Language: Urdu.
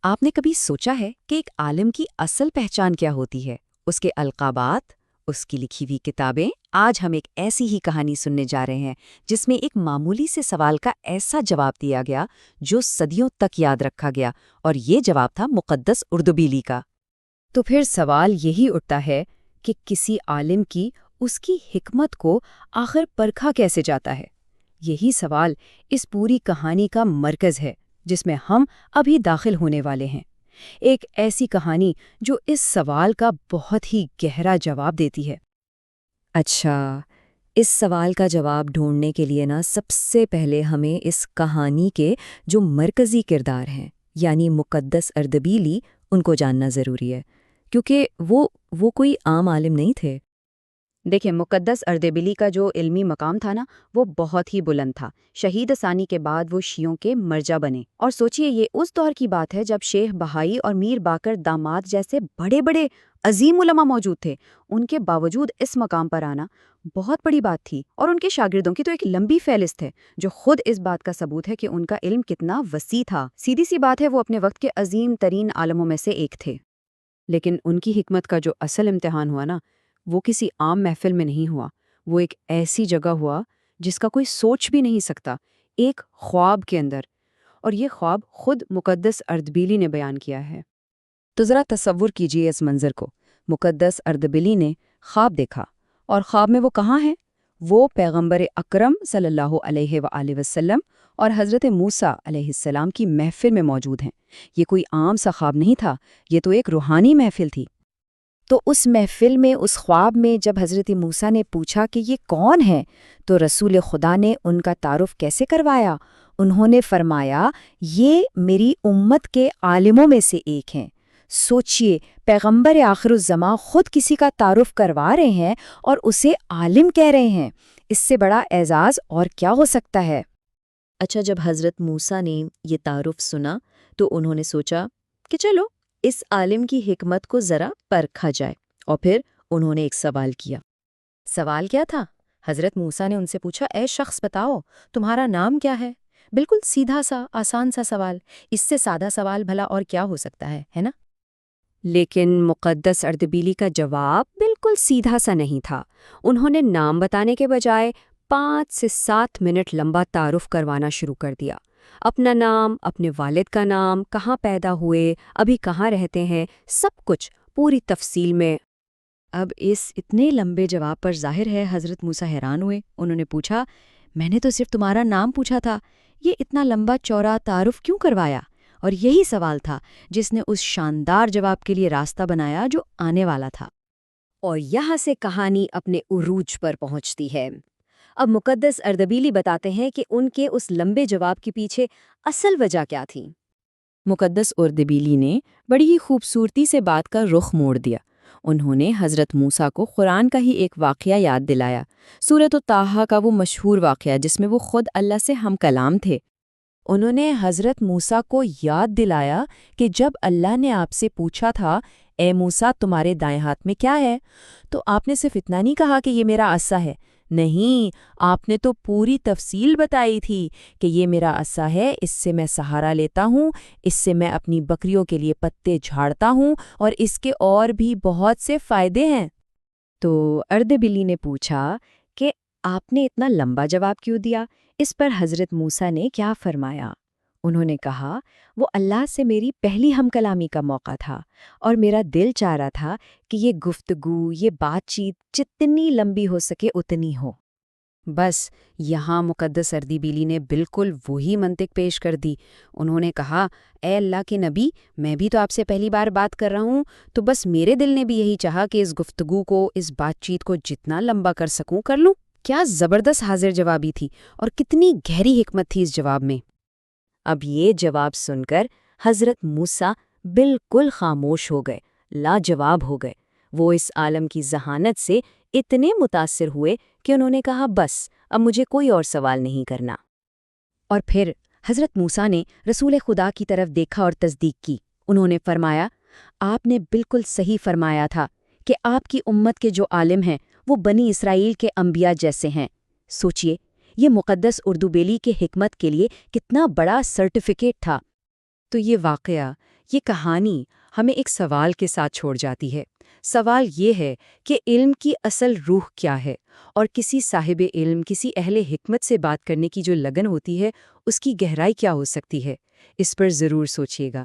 آپ نے کبھی سوچا ہے کہ ایک عالم کی اصل پہچان کیا ہوتی ہے؟ اس کے القابات، اس کی لکھی ہوئی کتابیں؟ آج ہم ایک ایسی ہی کہانی سننے جا رہے ہیں جس میں ایک معمولی سے سوال کا ایسا جواب دیا گیا جو صدیوں تک یاد رکھا گیا، اور یہ جواب تھا مقدس اردبیلی کا۔ تو پھر سوال یہی اٹھتا ہے کہ کسی عالم کی اس کی حکمت کو آخر پرکھا کیسے جاتا ہے؟ یہی سوال اس پوری کہانی کا مرکز ہے جس میں ہم ابھی داخل ہونے والے ہیں۔ ایک ایسی کہانی جو اس سوال کا بہت ہی گہرا جواب دیتی ہے۔ اچھا، اس سوال کا جواب ڈھونڈنے کے لیے سب سے پہلے ہمیں اس کہانی کے جو مرکزی کردار ہیں یعنی مقدس اردبیلی ان کو جاننا ضروری ہے، کیونکہ وہ کوئی عام عالم نہیں تھے۔ دیکھیں، مقدس اردبیلی کا جو علمی مقام تھا وہ بہت ہی بلند تھا۔ شہید ثانی کے بعد وہ شیعوں کے مرجع بنے، اور سوچئے یہ اس دور کی بات ہے جب شیخ بہائی اور میر باقر داماد جیسے بڑے بڑے عظیم علماء موجود تھے۔ ان کے باوجود اس مقام پر آنا بہت بڑی بات تھی، اور ان کے شاگردوں کی تو ایک لمبی فہرست ہے جو خود اس بات کا ثبوت ہے کہ ان کا علم کتنا وسیع تھا۔ سیدھی سی بات ہے، وہ اپنے وقت کے عظیم ترین عالموں میں سے ایک تھے۔ لیکن ان کی حکمت کا جو اصل امتحان ہوا وہ کسی عام محفل میں نہیں ہوا، وہ ایک ایسی جگہ ہوا جس کا کوئی سوچ بھی نہیں سکتا، ایک خواب کے اندر، اور یہ خواب خود مقدس اردبیلی نے بیان کیا ہے۔ تو ذرا تصور کیجئے اس منظر کو۔ مقدس اردبیلی نے خواب دیکھا، اور خواب میں وہ کہاں ہیں؟ وہ پیغمبر اکرم صلی اللہ علیہ وآلہ وسلم اور حضرت موسیٰ علیہ السلام کی محفل میں موجود ہیں۔ یہ کوئی عام سا خواب نہیں تھا، یہ تو ایک روحانی محفل تھی۔ تو اس محفل میں، اس خواب میں، جب حضرت موسیٰ نے پوچھا کہ یہ کون ہے، تو رسول خدا نے ان کا تعارف کیسے کروایا؟ انہوں نے فرمایا، یہ میری امت کے عالموں میں سے ایک ہیں۔ سوچئے، پیغمبر آخر الزماں خود کسی کا تعارف کروا رہے ہیں اور اسے عالم کہہ رہے ہیں۔ اس سے بڑا اعزاز اور کیا ہو سکتا ہے؟ اچھا، جب حضرت موسیٰ نے یہ تعارف سنا تو انہوں نے سوچا کہ چلو اس عالم کی حکمت کو ذرا پرکھا جائے، اور پھر انہوں نے ایک سوال کیا۔ سوال کیا تھا؟ حضرت موسیٰ نے ان سے پوچھا، اے شخص بتاؤ تمہارا نام کیا ہے؟ بالکل سیدھا سا، آسان سا سوال۔ اس سے سادہ سوال بھلا اور کیا ہو سکتا ہے نا؟ لیکن مقدس اردبیلی کا جواب بالکل سیدھا سا نہیں تھا۔ انہوں نے نام بتانے کے بجائے 5 سے 7 منٹ لمبا تعارف کروانا شروع کر دیا۔ اپنا نام، اپنے والد کا نام، کہاں پیدا ہوئے، ابھی کہاں رہتے ہیں، سب کچھ پوری تفصیل میں۔ اب اس اتنے لمبے جواب پر ظاہر ہے حضرت موسیٰ حیران ہوئے۔ انہوں نے پوچھا، میں نے تو صرف تمہارا نام پوچھا تھا، یہ اتنا لمبا چوڑا تعارف کیوں کروایا؟ اور یہی سوال تھا جس نے اس شاندار جواب کے لیے راستہ بنایا جو آنے والا تھا۔ اور یہاں سے کہانی اپنے عروج پر پہنچتی ہے۔ اب مقدس اردبیلی بتاتے ہیں کہ ان کے اس لمبے جواب کے پیچھے اصل وجہ کیا تھی۔ مقدس اردبیلی نے بڑی ہی خوبصورتی سے بات کا رخ موڑ دیا۔ انہوں نے حضرت موسیٰ کو قرآن کا ہی ایک واقعہ یاد دلایا، سورۃ طٰہٰ کا وہ مشہور واقعہ جس میں وہ خود اللہ سے ہم کلام تھے۔ انہوں نے حضرت موسیٰ کو یاد دلایا کہ جب اللہ نے آپ سے پوچھا تھا، اے موسیٰ تمہارے دائیں ہاتھ میں کیا ہے، تو آپ نے صرف اتنا نہیں کہا کہ یہ میرا عصا ہے، نہیں، آپ نے تو پوری تفصیل بتائی تھی کہ یہ میرا عصا ہے، اس سے میں سہارا لیتا ہوں، اس سے میں اپنی بکریوں کے لیے پتے جھاڑتا ہوں، اور اس کے اور بھی بہت سے فائدے ہیں۔ تو اردبیلی نے پوچھا کہ آپ نے اتنا لمبا جواب کیوں دیا؟ اس پر حضرت موسیٰ نے کیا فرمایا؟ انہوں نے کہا، وہ اللہ سے میری پہلی ہم کلامی کا موقع تھا، اور میرا دل چاہ رہا تھا کہ یہ گفتگو، یہ بات چیت جتنی لمبی ہو سکے اتنی ہو۔ بس یہاں مقدس اردبیلی نے بالکل وہی منطق پیش کر دی۔ انہوں نے کہا، اے اللہ کے نبی، میں بھی تو آپ سے پہلی بار بات کر رہا ہوں، تو بس میرے دل نے بھی یہی چاہا کہ اس گفتگو کو، اس بات چیت کو جتنا لمبا کر سکوں کر لوں۔ کیا زبردست حاضر جوابی تھی، اور کتنی گہری حکمت تھی اس جواب میں۔ اب یہ جواب سن کر حضرت موسیٰ بالکل خاموش ہو گئے، لاجواب ہو گئے۔ وہ اس عالم کی ذہانت سے اتنے متاثر ہوئے کہ انہوں نے کہا، بس اب مجھے کوئی اور سوال نہیں کرنا۔ اور پھر حضرت موسیٰ نے رسول خدا کی طرف دیکھا اور تصدیق کی۔ انہوں نے فرمایا، آپ نے بالکل صحیح فرمایا تھا کہ آپ کی امت کے جو عالم ہیں وہ بنی اسرائیل کے انبیاء جیسے ہیں۔ سوچئے، یہ مقدس اردبیلی کے حکمت کے لیے کتنا بڑا سرٹیفکیٹ تھا۔ تو یہ واقعہ، یہ کہانی ہمیں ایک سوال کے ساتھ چھوڑ جاتی ہے۔ سوال یہ ہے کہ علم کی اصل روح کیا ہے، اور کسی صاحب علم، کسی اہل حکمت سے بات کرنے کی جو لگن ہوتی ہے، اس کی گہرائی کیا ہو سکتی ہے؟ اس پر ضرور سوچیے گا۔